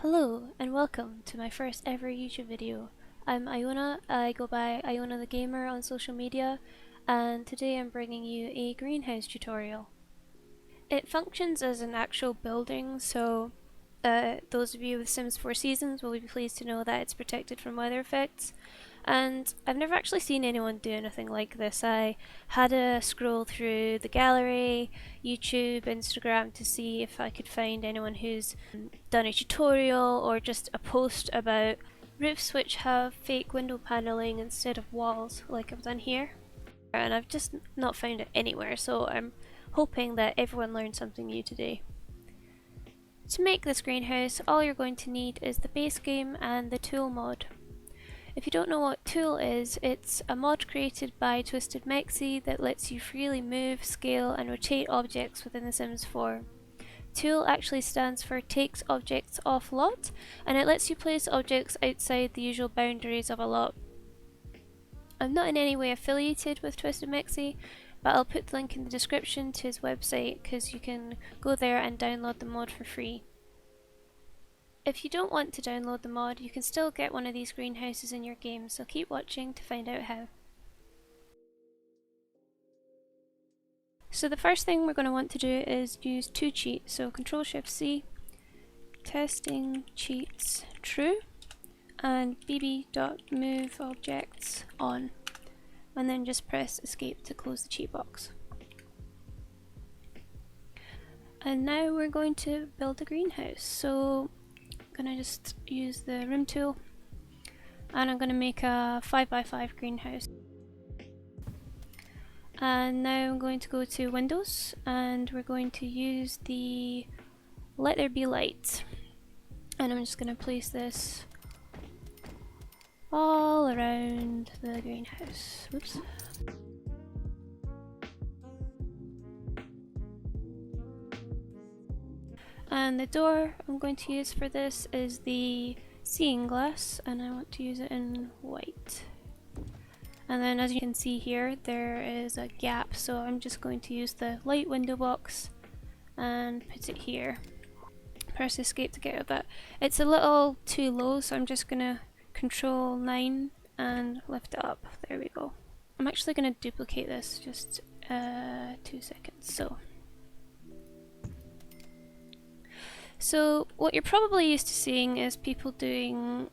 Hello and welcome to my first ever YouTube video. I'm Iona, I go by ionathegamer on social media, and today I'm bringing you a greenhouse tutorial. It functions as an actual building, so those of you with Sims 4 Seasons will be pleased to know that it's protected from weather effects. And I've never actually seen anyone do anything like this. I had a scroll through the gallery, YouTube, Instagram to see if I could find anyone who's done a tutorial or just a post about roofs which have fake window paneling instead of walls like I've done here. And I've just not found it anywhere, so I'm hoping that everyone learned something new today. To make this greenhouse, all you're going to need is the base game and the tool mod. If you don't know what TO.O.O.L is, it's a mod created by Twisted Mexi that lets you freely move, scale and rotate objects within The Sims 4. TO.O.O.L actually stands for Takes Objects Off Lot, and it lets you place objects outside the usual boundaries of a lot. I'm not in any way affiliated with Twisted Mexi, but I'll put the link in the description to his website because you can go there and download the mod for free. If you don't want to download the mod, you can still get one of these greenhouses in your game, so keep watching to find out how. So the first thing we're going to want to do is use two cheats, so Ctrl+Shift+C, testing cheats true, and bb.moveObjects on, and then just press escape to close the cheat box. And now we're going to build a greenhouse. So gonna just use the room tool and I'm gonna make a 5x5 greenhouse. And now I'm going to go to Windows and we're going to use the Let There Be Light, and I'm just gonna place this all around the greenhouse. Whoops. And the door I'm going to use for this is the seeing glass, and I want to use it in white. And then as you can see here, there is a gap, so I'm just going to use the light window box and put it here. Press escape to get out of that. It's a little too low, so I'm just gonna Ctrl+9 and lift it up. There we go. I'm actually gonna duplicate this, just 2 seconds. So what you're probably used to seeing is people doing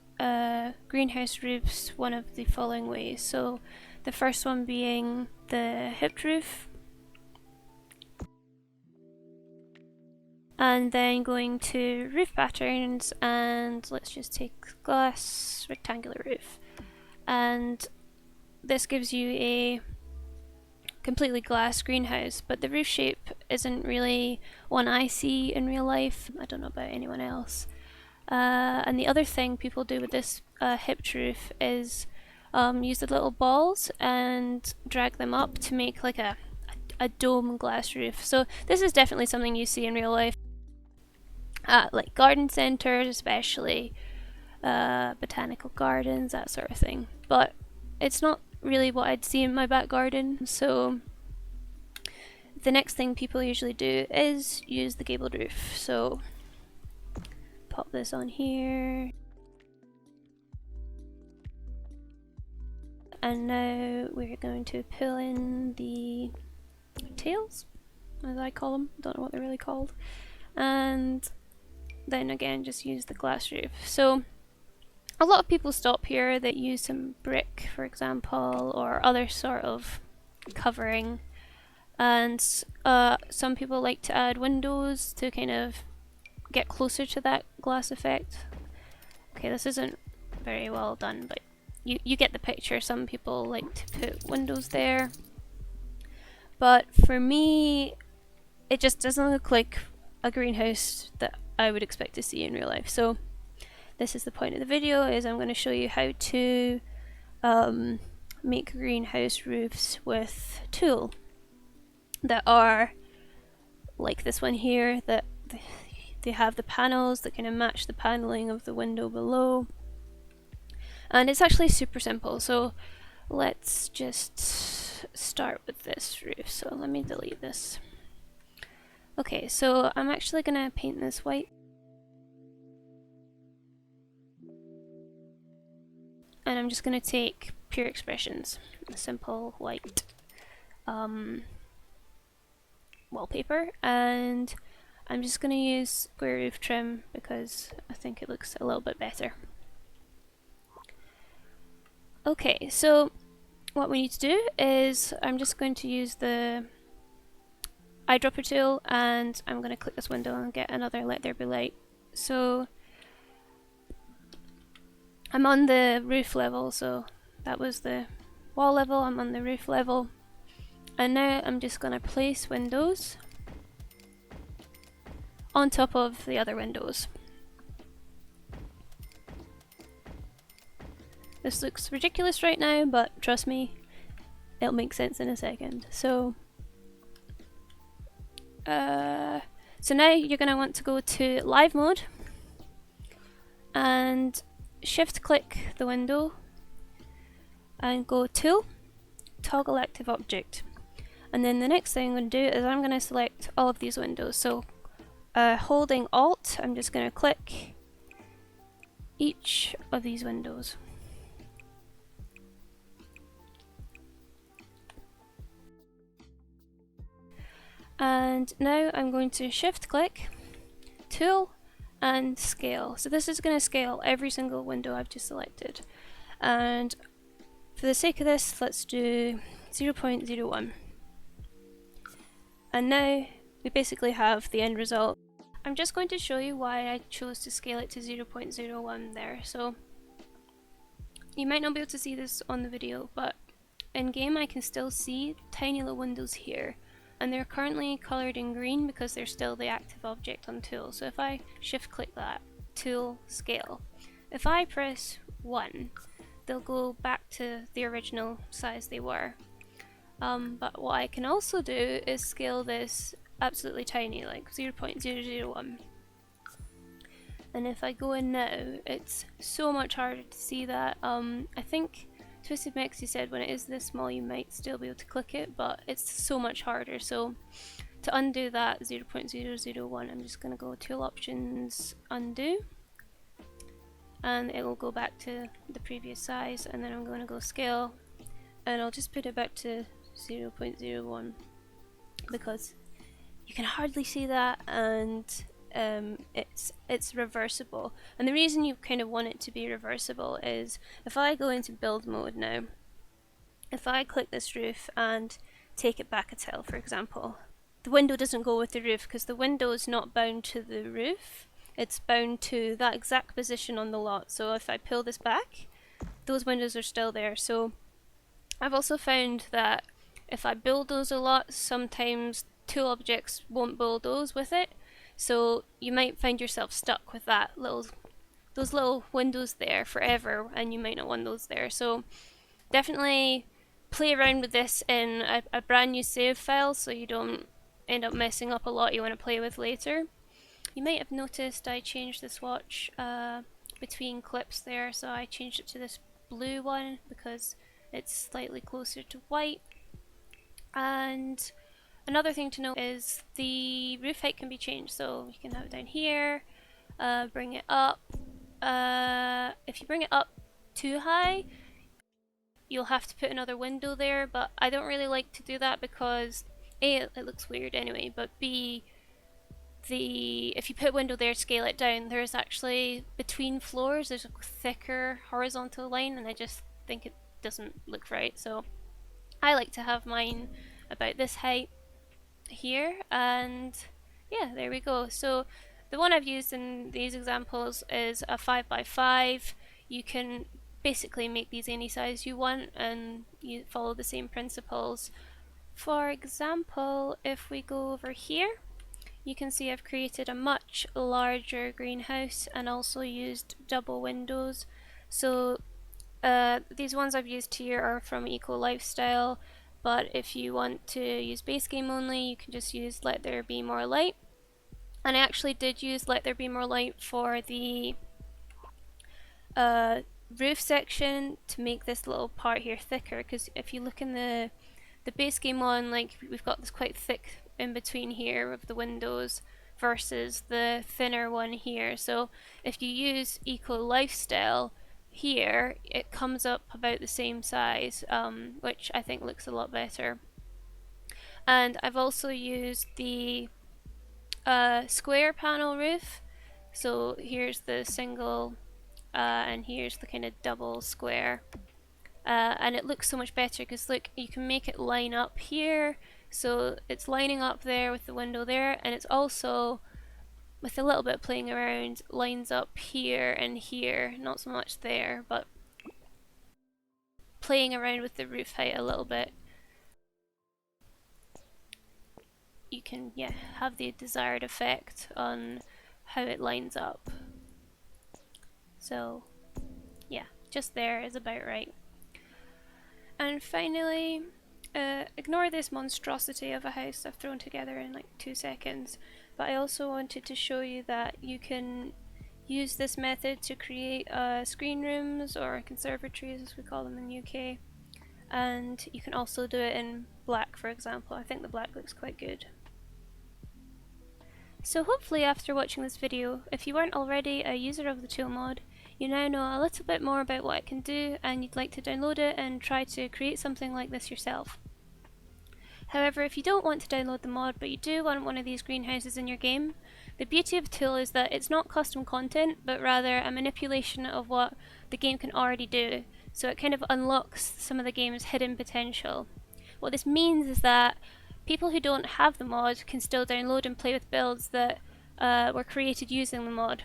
greenhouse roofs one of the following ways. So the first one being the hipped roof, and then going to roof patterns, and let's just take glass rectangular roof, and this gives you a completely glass greenhouse, but the roof shape isn't really one I see in real life. I don't know about anyone else. And the other thing people do with this hipped roof is use the little balls and drag them up to make like a dome glass roof. So this is definitely something you see in real life at like garden centers, especially botanical gardens, that sort of thing. But it's not really what I'd see in my back garden. So the next thing people usually do is use the gabled roof. So pop this on here, and now we're going to pull in the tails, as I call them. Don't know what they're really called. And then again just use the glass roof. So a lot of people stop here that use some brick, for example, or other sort of covering, and some people like to add windows to kind of get closer to that glass effect. Okay, this isn't very well done, but you get the picture. Some people like to put windows there, but for me it just doesn't look like a greenhouse that I would expect to see in real life. So this is the point of the video, is I'm going to show you how to make greenhouse roofs with TO.O.O.L that are like this one here, that they have the panels that kind of match the paneling of the window below, and it's actually super simple. So let's just start with this roof. So let me delete this. Okay, so I'm actually gonna paint this white. and I'm just going to take pure expressions, a simple white wallpaper, and I'm just going to use square roof trim because I think it looks a little bit better. Okay, so what we need to do is I'm just going to use the eyedropper tool, and I'm going to click this window and get another let there be light. So I'm on the roof level, so that was the wall level, I'm on the roof level, and now I'm just going to place windows on top of the other windows. This looks ridiculous right now, but trust me, it'll make sense in a second. So now you're going to want to go to live mode and shift click the window and go Tool, Toggle Active Object. And then the next thing I'm going to do is I'm going to select all of these windows. So holding Alt, I'm just going to click each of these windows. And now I'm going to shift click, Tool, and Scale. So this is going to scale every single window I've just selected. And for the sake of this, let's do 0.01. And now we basically have the end result. I'm just going to show you why I chose to scale it to 0.01 there. So you might not be able to see this on the video, but in game I can still see tiny little windows here, and they're currently coloured in green because they're still the active object on Tool. So if I shift click that, Tool, Scale, if I press 1, they'll go back to the original size they were. But what I can also do is scale this absolutely tiny, like 0.001. And if I go in now, it's so much harder to see that. I think Twisted Mexi said when it is this small you might still be able to click it, but it's so much harder. So to undo that 0.001, I'm just going to go Tool Options, Undo, and it will go back to the previous size. And then I'm going to go Scale, and I'll just put it back to 0.01 because you can hardly see that, and it's reversible. And the reason you kind of want it to be reversible is if I go into build mode now, if I click this roof and take it back a tile, for example, the window doesn't go with the roof because the window is not bound to the roof, it's bound to that exact position on the lot. So if I pull this back, those windows are still there. So I've also found that if I bulldoze a lot, sometimes tool objects won't bulldoze with it, so you might find yourself stuck with those little windows there forever, and you might not want those there. So definitely play around with this in a brand new save file so you don't end up messing up a lot you want to play with later. You might have noticed I changed the swatch between clips there, so I changed it to this blue one because it's slightly closer to white. And another thing to note is the roof height can be changed, so you can have it down here, bring it up. If you bring it up too high, you'll have to put another window there, but I don't really like to do that because A, it looks weird anyway, but B, if you put a window there, scale it down, there's actually between floors there's a thicker horizontal line, and I just think it doesn't look right. So I like to have mine about this height here, and yeah, there we go. So the one I've used in these examples is a 5x5. You can basically make these any size you want and you follow the same principles. For example, if we go over here, you can see I've created a much larger greenhouse and also used double windows. So these ones I've used here are from Eco Lifestyle, but if you want to use base game only, you can just use Let There Be More Light. And I actually did use Let There Be More Light for the roof section to make this little part here thicker, because if you look in the base game one, like, we've got this quite thick in between here of the windows versus the thinner one here. So if you use Eco Lifestyle, here, it comes up about the same size, which I think looks a lot better. And I've also used the square panel roof. So here's the single and here's the kind of double square. And it looks so much better because look, you can make it line up here, so it's lining up there with the window there, and it's also, with a little bit of playing around, lines up here and here, not so much there, but playing around with the roof height a little bit, you can have the desired effect on how it lines up. So yeah, just there is about right. And finally, ignore this monstrosity of a house I've thrown together in like 2 seconds, but I also wanted to show you that you can use this method to create screen rooms, or conservatories as we call them in the UK, and you can also do it in black, for example. I think the black looks quite good. So hopefully after watching this video, if you weren't already a user of the TO.O.L mod, you now know a little bit more about what it can do, and you'd like to download it and try to create something like this yourself. However, if you don't want to download the mod but you do want one of these greenhouses in your game, the beauty of TO.O.L is that it's not custom content, but rather a manipulation of what the game can already do, so it kind of unlocks some of the game's hidden potential. What this means is that people who don't have the mod can still download and play with builds that were created using the mod.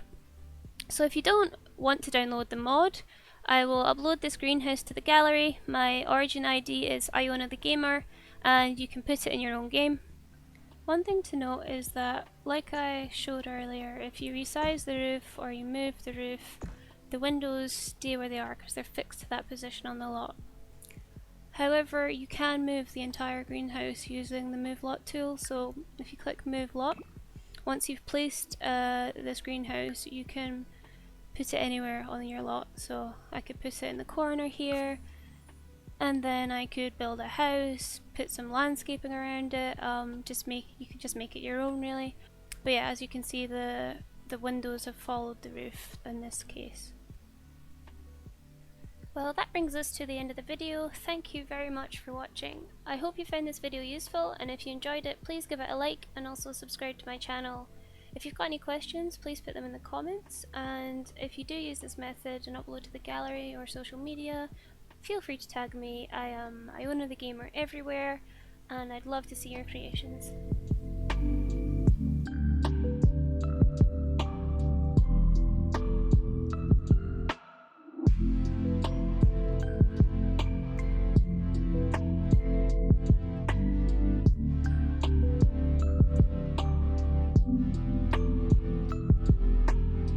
So if you don't want to download the mod, I will upload this greenhouse to the gallery. My origin ID is ionathegamer, and you can put it in your own game. One thing to note is that, like I showed earlier, if you resize the roof or you move the roof, the windows stay where they are because they're fixed to that position on the lot. However, you can move the entire greenhouse using the Move Lot tool, so if you click Move Lot, once you've placed this greenhouse, you can put it anywhere on your lot. So I could put it in the corner here, and then I could build a house, put some landscaping around it, you can just make it your own really. But yeah, as you can see, the windows have followed the roof in this case. Well, that brings us to the end of the video. Thank you very much for watching. I hope you found this video useful, and if you enjoyed it, please give it a like and also subscribe to my channel. If you've got any questions, please put them in the comments, and if you do use this method and upload to the gallery or social media, feel free to tag me. I am ionathegamer everywhere, and I'd love to see your creations.